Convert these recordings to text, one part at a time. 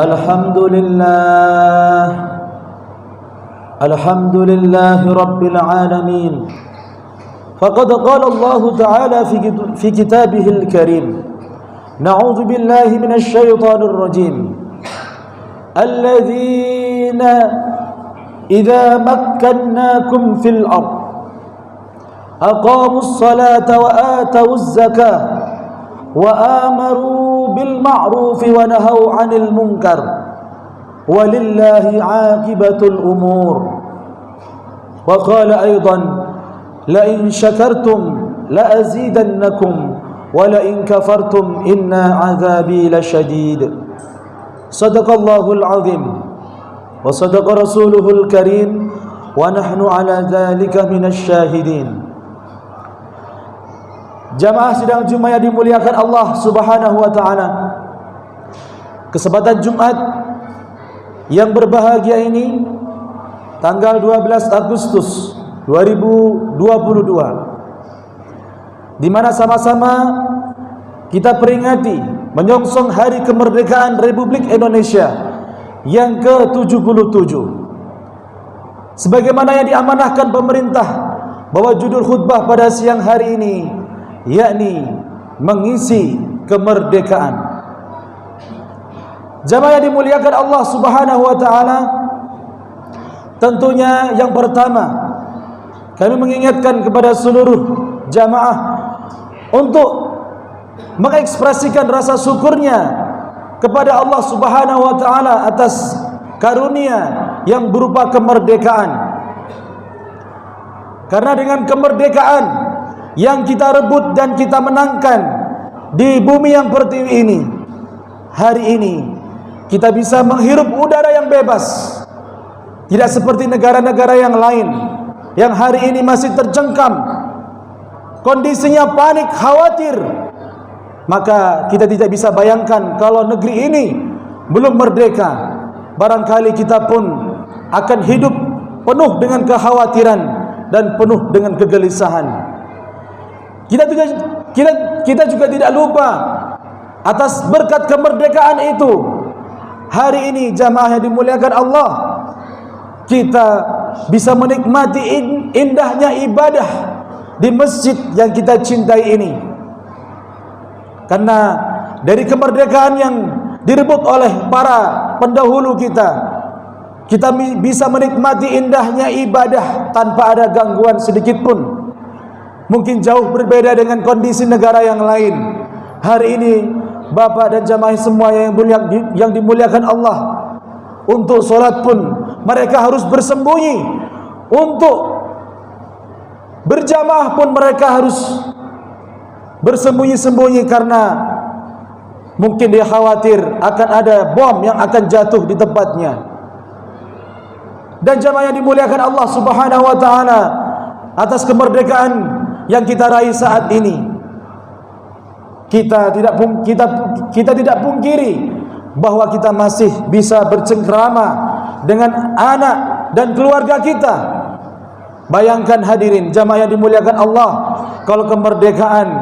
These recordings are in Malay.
الحمد لله رب العالمين. فقد قال الله تعالى في كتابه الكريم: نعوذ بالله من الشيطان الرجيم. الذين إذا مكناكم في الأرض أقاموا الصلاة وآتوا الزكاة وآمروا بالمعروف ونهوا عن المنكر ولله عاقبة الأمور. وقال أيضا: لئن شكرتم لأزيدنكم ولئن كفرتم إن عذابي لشديد. صدق الله العظيم وصدق رسوله الكريم ونحن على ذلك من الشاهدين. Jamaah sidang Jumat yang dimuliakan Allah Subhanahu wa taala. Kesempatan Jumat yang berbahagia ini tanggal 12 Agustus 2022, di mana sama-sama kita peringati menyongsong hari kemerdekaan Republik Indonesia yang ke-77. Sebagaimana yang diamanahkan pemerintah bahwa judul khutbah pada siang hari ini yakni mengisi kemerdekaan. Jamaah yang dimuliakan Allah Subhanahu wa taala, tentunya yang pertama kami mengingatkan kepada seluruh jamaah untuk mengekspresikan rasa syukurnya kepada Allah Subhanahu wa taala atas karunia yang berupa kemerdekaan. Karena dengan kemerdekaan yang kita rebut dan kita menangkan di bumi yang pertiwi ini, hari ini kita bisa menghirup udara yang bebas. Tidak seperti negara-negara yang lain yang hari ini masih tercengkam, kondisinya panik, khawatir. Maka kita tidak bisa bayangkan kalau negeri ini belum merdeka, barangkali kita pun akan hidup penuh dengan kekhawatiran dan penuh dengan kegelisahan. Kita juga tidak lupa atas berkat kemerdekaan itu. Hari ini jamaah yang dimuliakan Allah, kita bisa menikmati indahnya ibadah di masjid yang kita cintai ini. Karena dari kemerdekaan yang direbut oleh para pendahulu kita bisa menikmati indahnya ibadah tanpa ada gangguan sedikit pun. Mungkin jauh berbeda dengan kondisi negara yang lain. Hari ini Bapak dan jamaah semua yang dimuliakan Allah, untuk solat pun mereka harus bersembunyi, untuk berjamaah pun mereka harus bersembunyi-sembunyi karena mungkin dia khawatir akan ada bom yang akan jatuh di tempatnya. Dan jamaah yang dimuliakan Allah Subhanahu wa taala, atas kemerdekaan yang kita raih saat ini, kita tidak pungkiri bahwa kita masih bisa bercengkrama dengan anak dan keluarga kita. Bayangkan hadirin jamaah yang dimuliakan Allah, kalau kemerdekaan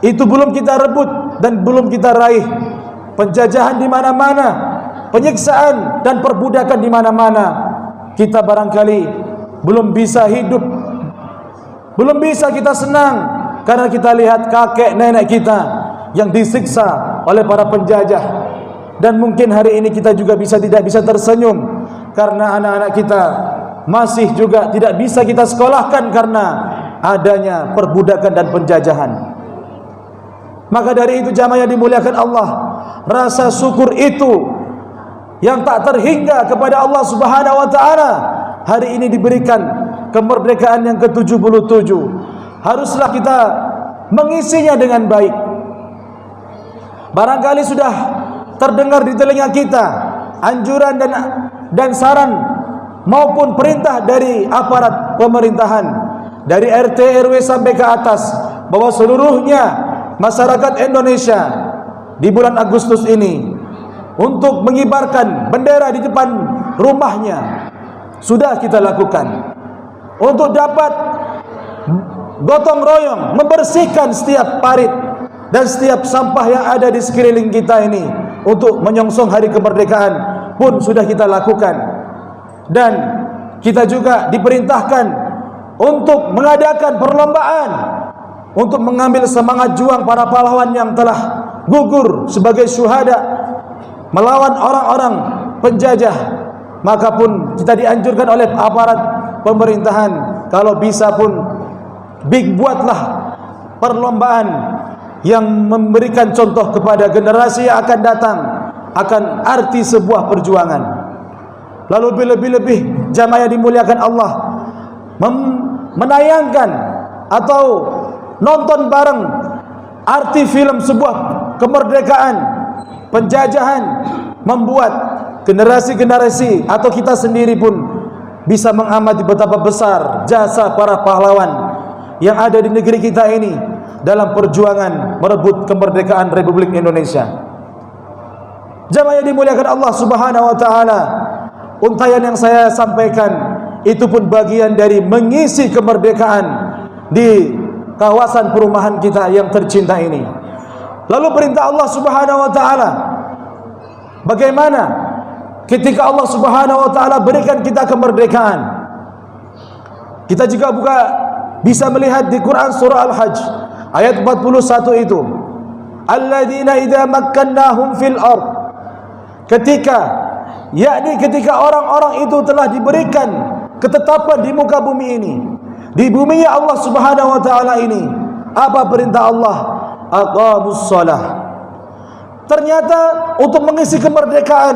itu belum kita rebut dan belum kita raih, penjajahan di mana-mana, penyiksaan dan perbudakan di mana-mana, kita barangkali belum bisa hidup, belum bisa kita senang karena kita lihat kakek nenek kita yang disiksa oleh para penjajah. Dan mungkin hari ini kita juga tidak bisa tersenyum karena anak-anak kita masih juga tidak bisa kita sekolahkan karena adanya perbudakan dan penjajahan. Maka dari itu jamaah yang dimuliakan Allah, rasa syukur itu yang tak terhingga kepada Allah Subhanahu wa taala hari ini diberikan kemerdekaan yang ke-77. Haruslah kita mengisinya dengan baik. Barangkali sudah terdengar di telinga kita anjuran dan saran maupun perintah dari aparat pemerintahan, dari RT RW sampai ke atas, bahwa seluruhnya masyarakat Indonesia di bulan Agustus ini untuk mengibarkan bendera di depan rumahnya sudah kita lakukan. Untuk dapat gotong royong membersihkan setiap parit dan setiap sampah yang ada di sekeliling kita ini, untuk menyongsong hari kemerdekaan pun sudah kita lakukan. Dan kita juga diperintahkan untuk mengadakan perlombaan untuk mengambil semangat juang para pahlawan yang telah gugur sebagai syuhada melawan orang-orang penjajah. Maka pun kita dianjurkan oleh aparat pemerintahan, kalau bisa pun buatlah perlombaan yang memberikan contoh kepada generasi yang akan datang akan arti sebuah perjuangan. Lalu lebih-lebih jamaah yang dimuliakan Allah, menayangkan atau nonton bareng arti film sebuah kemerdekaan, penjajahan, membuat generasi-generasi atau kita sendiri pun bisa mengamati betapa besar jasa para pahlawan yang ada di negeri kita ini dalam perjuangan merebut kemerdekaan Republik Indonesia. Jamaah yang dimuliakan Allah Subhanahu wa taala, untayan yang saya sampaikan itu pun bagian dari mengisi kemerdekaan di kawasan perumahan kita yang tercinta ini. Lalu perintah Allah Subhanahu wa taala, bagaimana ketika Allah Subhanahu wa taala berikan kita kemerdekaan? Kita juga bisa melihat di Quran surah Al-Hajj ayat 41 itu, alladzina idza makkannahum fil ard, ketika orang-orang itu telah diberikan ketetapan di muka bumi ini, di bumi Allah Subhanahu wa taala ini, apa perintah Allah? Aqamus shalah. Ternyata untuk mengisi kemerdekaan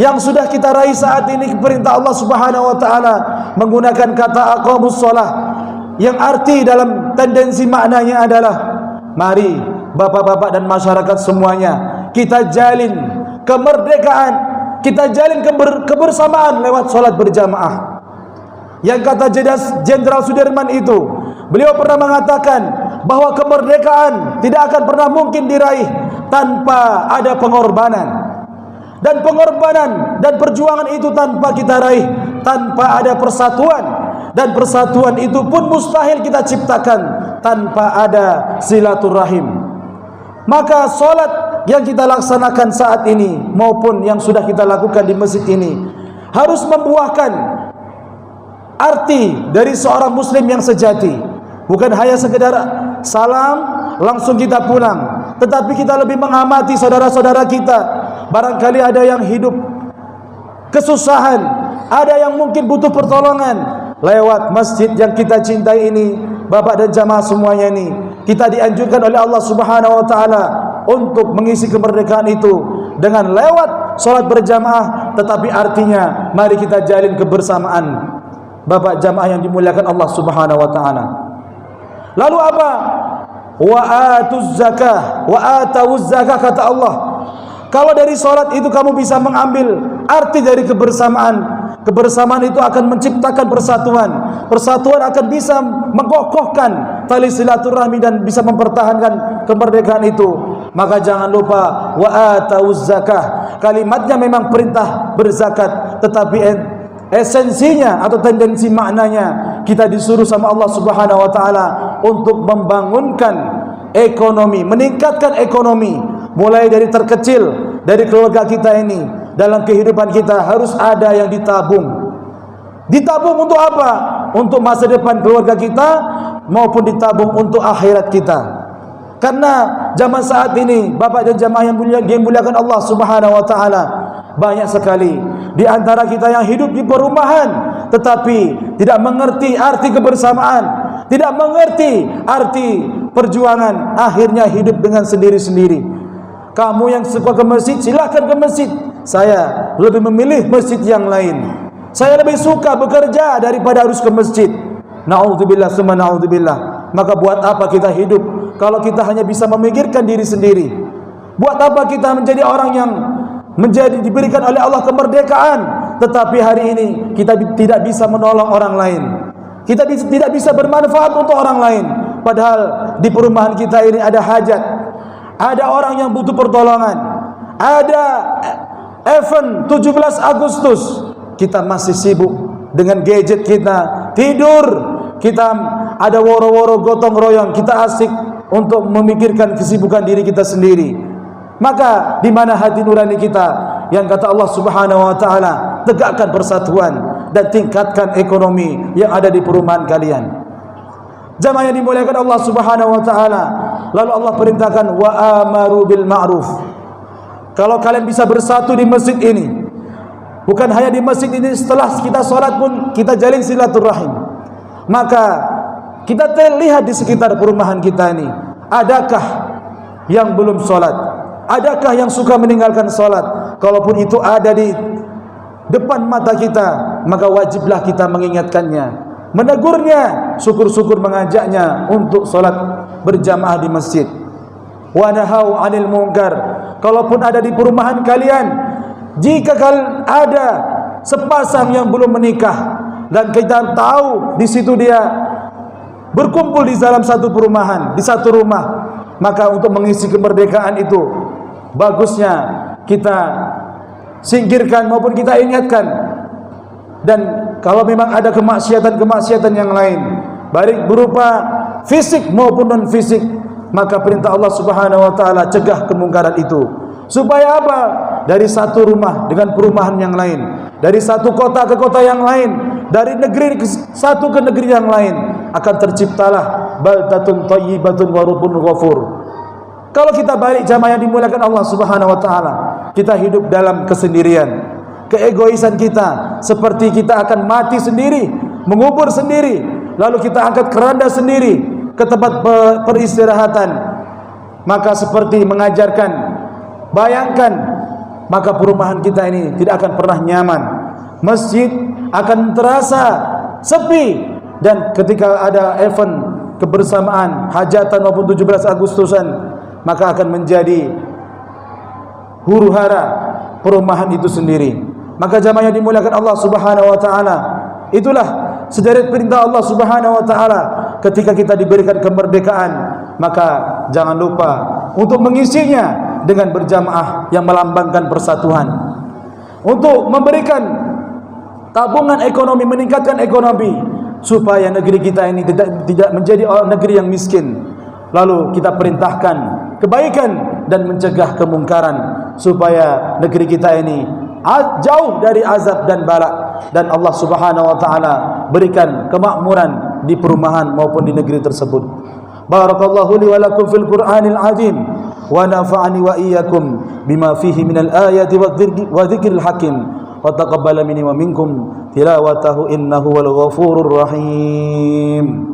yang sudah kita raih saat ini, perintah Allah Subhanahu wa taala menggunakan kata aqamus shalah, yang arti dalam tendensi maknanya adalah, mari bapak-bapak dan masyarakat semuanya, kita jalin kemerdekaan, kita jalin kebersamaan lewat salat berjamaah. Yang kata Jenderal Sudirman itu, beliau pernah mengatakan bahwa kemerdekaan tidak akan pernah mungkin diraih tanpa ada pengorbanan. Dan pengorbanan dan perjuangan itu tanpa kita raih tanpa ada persatuan, dan persatuan itu pun mustahil kita ciptakan tanpa ada silaturahim. Maka solat yang kita laksanakan saat ini maupun yang sudah kita lakukan di masjid ini harus membuahkan arti dari seorang muslim yang sejati. Bukan hanya sekedar salam langsung kita pulang, tetapi kita lebih mengamati saudara-saudara kita. Barangkali ada yang hidup kesusahan, ada yang mungkin butuh pertolongan. Lewat masjid yang kita cintai ini, bapak dan jamaah semuanya ini, kita dianjurkan oleh Allah Subhanahu wa taala untuk mengisi kemerdekaan itu dengan lewat salat berjamaah, tetapi artinya mari kita jalin kebersamaan. Bapak jamaah yang dimuliakan Allah Subhanahu wa taala. Lalu apa? Wa atuz zakah, wa atawuz zakah, kata Allah. Kalau dari salat itu kamu bisa mengambil arti dari kebersamaan, kebersamaan itu akan menciptakan persatuan. Persatuan akan bisa mengokohkan tali silaturahmi dan bisa mempertahankan kemerdekaan itu. Maka jangan lupa wa atawuz zakah. Kalimatnya memang perintah berzakat, tetapi esensinya atau tendensi maknanya kita disuruh sama Allah Subhanahu wa taala untuk membangunkan ekonomi, meningkatkan ekonomi, mulai dari terkecil, dari keluarga kita ini. Dalam kehidupan kita harus ada yang ditabung. Ditabung untuk apa? Untuk masa depan keluarga kita maupun ditabung untuk akhirat kita. Karena zaman saat ini, bapak dan jamaah yang dimuliakan Allah Subhanahu wa taala, banyak sekali di antara kita yang hidup di perumahan tetapi tidak mengerti arti kebersamaan, tidak mengerti arti perjuangan, akhirnya hidup dengan sendiri-sendiri. Kamu yang suka ke masjid, silakan ke masjid. Saya lebih memilih masjid yang lain. Saya lebih suka bekerja daripada harus ke masjid. Na'udzubillah summa na'udzubillah. Maka buat apa kita hidup kalau kita hanya bisa memikirkan diri sendiri? Buat apa kita menjadi orang yang diberikan oleh Allah kemerdekaan, tetapi hari ini kita tidak bisa menolong orang lain, kita tidak bisa bermanfaat untuk orang lain. Padahal di perumahan kita ini ada hajat, ada orang yang butuh pertolongan, ada event 17 Agustus, kita masih sibuk dengan gadget kita, tidur, kita ada woro-woro gotong royong, kita asik untuk memikirkan kesibukan diri kita sendiri. Maka di mana hati nurani kita yang kata Allah Subhanahu wa taala, tegakkan persatuan dan tingkatkan ekonomi yang ada di perumahan kalian. Jamaah yang dimuliakan Allah Subhanahu wa taala, lalu Allah perintahkan wa amaru bil ma'ruf. Kalau kalian bisa bersatu di masjid ini, bukan hanya di masjid ini, setelah kita sholat pun kita jalin silaturahim. Maka kita lihat di sekitar perumahan kita ini, adakah yang belum sholat? Adakah yang suka meninggalkan sholat? Kalaupun itu ada di depan mata kita, maka wajiblah kita mengingatkannya, menegurnya, syukur-syukur mengajaknya untuk sholat berjamaah di masjid. Wa nahau 'anil munkar. Kalaupun ada di perumahan kalian, jika kalian ada sepasang yang belum menikah dan kita tahu di situ dia berkumpul di dalam satu perumahan, di satu rumah, maka untuk mengisi kemerdekaan itu bagusnya kita singkirkan maupun kita ingatkan. Dan kalau memang ada kemaksiatan-kemaksiatan yang lain, baik berupa fisik maupun non fisik, maka perintah Allah Subhanahu wa taala cegah kemungkaran itu. Supaya apa? Dari satu rumah dengan perumahan yang lain, dari satu kota ke kota yang lain, dari negeri satu ke negeri yang lain, akan terciptalah baldatun thayyibatun wa rabbun ghafur. Kalau kita balik jamaah yang dimuliakan Allah Subhanahu wa taala, kita hidup dalam kesendirian, keegoisan kita, seperti kita akan mati sendiri, mengubur sendiri, lalu kita angkat keranda sendiri ke tempat peristirahatan. Maka seperti mengajarkan, bayangkan, maka perumahan kita ini tidak akan pernah nyaman. Masjid akan terasa sepi, dan ketika ada event kebersamaan, hajatan maupun 17 Agustusan, maka akan menjadi huru-hara perumahan itu sendiri. Maka jamaah yang dimuliakan Allah Subhanahu wa taala, itulah sederet perintah Allah Subhanahu wa taala ketika kita diberikan kemerdekaan, maka jangan lupa untuk mengisinya dengan berjamaah yang melambangkan persatuan, untuk memberikan tabungan ekonomi, meningkatkan ekonomi supaya negeri kita ini tidak menjadi negeri yang miskin. Lalu kita perintahkan kebaikan dan mencegah kemungkaran supaya negeri kita ini jauh dari azab dan bala, dan Allah Subhanahu wa taala berikan kemakmuran di perumahan maupun di negeri tersebut. Barakallahu li wa lakum fil Qur'anil azim wa nafa'ani wa iyyakum bima fihi minal ayati wa dzikril hakim wa taqabbala minni wa minkum tilawatahu innahu wal ghafurur rahim.